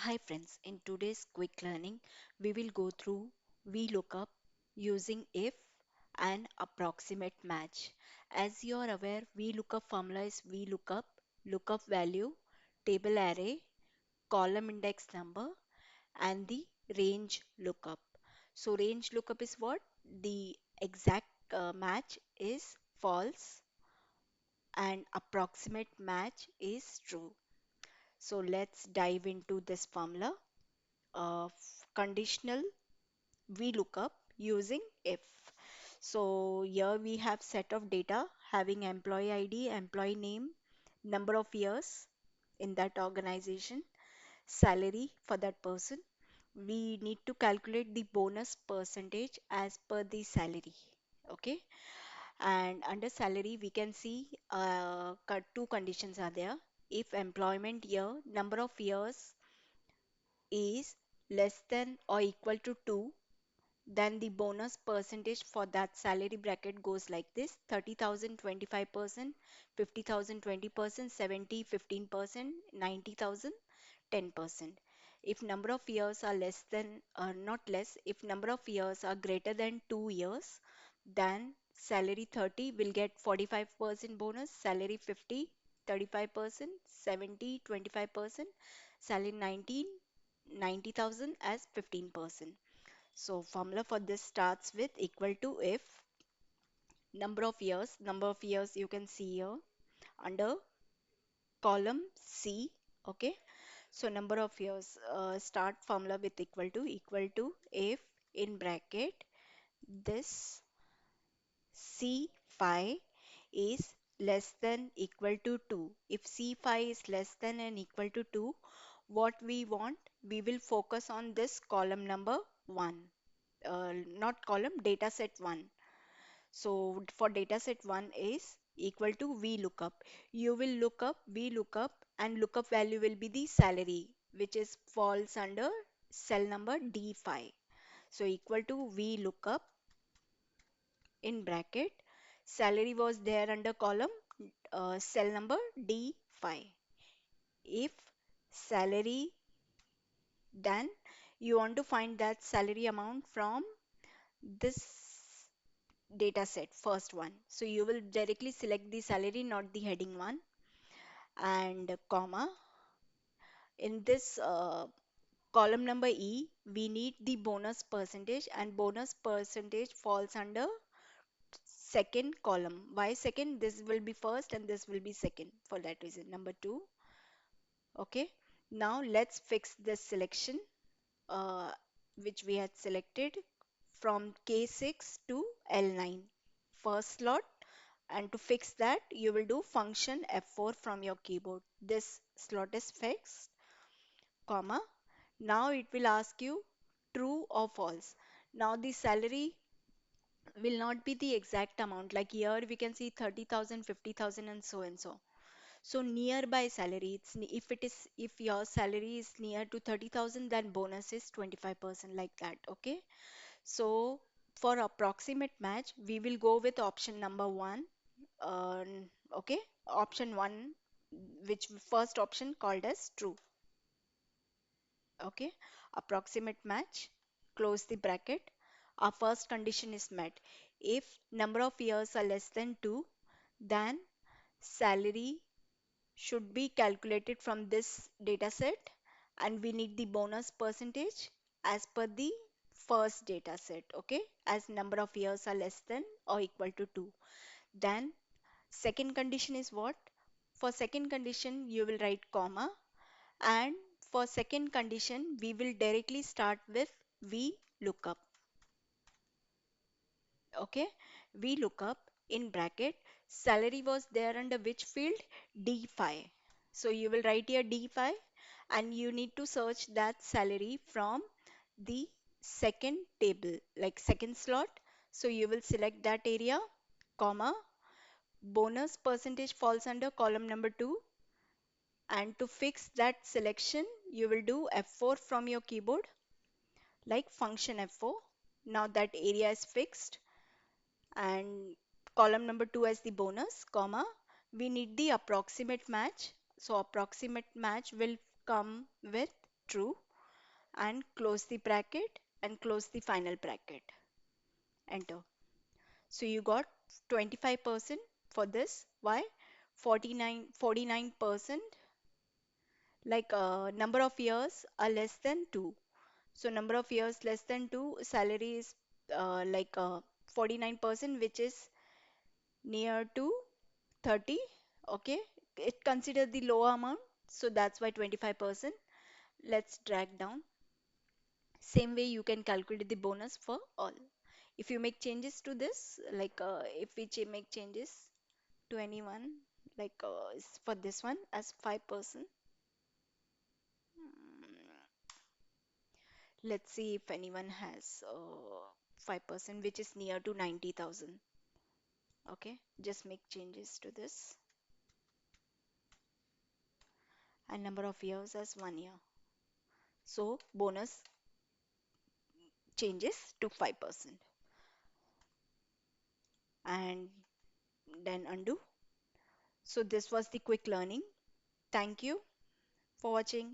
Hi friends, in today's quick learning, we will go through VLOOKUP using if and approximate match. As you are aware, VLOOKUP formula is VLOOKUP, lookup value, table array, column index number, and the range lookup. So range lookup is what? The exact match is false and approximate match is true. So let's dive into this formula. Conditional VLOOKUP using if. So here we have set of data having employee ID, employee name, number of years in that organization, salary for that person. We need to calculate the bonus percentage as per the salary. Okay. And under salary, we can see two conditions are there. If employment year, number of years is less than or equal to 2, then the bonus percentage for that salary bracket goes like this: 30,000 25%, 50,000 20%, 70 15%, 90,000 10%. If number of years are less than not less, if number of years are greater than 2 years, then salary 30 will get 45% bonus, salary 50 35%, 70 25%, salary 19 90,000 as 15%. So formula for this starts with equal to if number of years you can see here under column C. Okay. So number of years, start formula with equal to if in bracket this C5 is less than equal to 2. If C5 is less than and equal to 2, what we want, we will focus on this column number 1. Not column, data set 1. So for data set 1 is equal to VLOOKUP. You will look up VLOOKUP and lookup value will be the salary, which is falls under cell number D5. So equal to VLOOKUP in bracket. Salary was there under column cell number D5. If salary, then you want to find that salary amount from this data set, first one. So you will directly select the salary, not the heading one, and comma. In this column number E, we need the bonus percentage, and bonus percentage falls under second column. Why second? This will be first and this will be second, for that reason. Number 2. Okay. Now let's fix this selection uh, which we had selected from K6 to L9. First slot, and to fix that you will do function F4 from your keyboard. This slot is fixed, comma. Now it will ask you true or false. Now the salary will not be the exact amount, like here we can see 30,000, 50,000, and so and so. So nearby salary, if your salary is near to 30,000, then bonus is 25%, like that. Okay. So for approximate match, we will go with option number 1. uh, okay, option 1, which first option called as true. Okay, approximate match, close the bracket. Our first condition is met. If number of years are less than 2, then salary should be calculated from this data set, and we need the bonus percentage as per the first data set. Okay, as number of years are less than or equal to 2. Then second condition is what? For second condition, you will write comma, and for second condition, we will directly start with VLOOKUP. Okay, VLOOKUP in bracket. Salary was there under which field? D5. So you will write here D5, and you need to search that salary from the second table, like second slot. So you will select that area, comma. Bonus percentage falls under column number 2, and to fix that selection you will do F4 from your keyboard, like function F4. Now that area is fixed, and column number 2 as the bonus, comma. We need the approximate match. So approximate match will come with true, and close the bracket and close the final bracket. Enter. So you got 25% for this. Why? 49% like number of years are less than 2. So number of years less than 2, salary is 49%, which is near to 30. Okay, it consider the lower amount, so that's why 25%. Let's drag down. Same way you can calculate the bonus for all. If you make changes to this, if we make changes to anyone, for this one as 5%. Let's see if anyone has 5%, which is near to 90,000. Okay, just make changes to this, and number of years as 1 year. So bonus changes to 5%, and then undo. So this was the quick learning. Thank you for watching.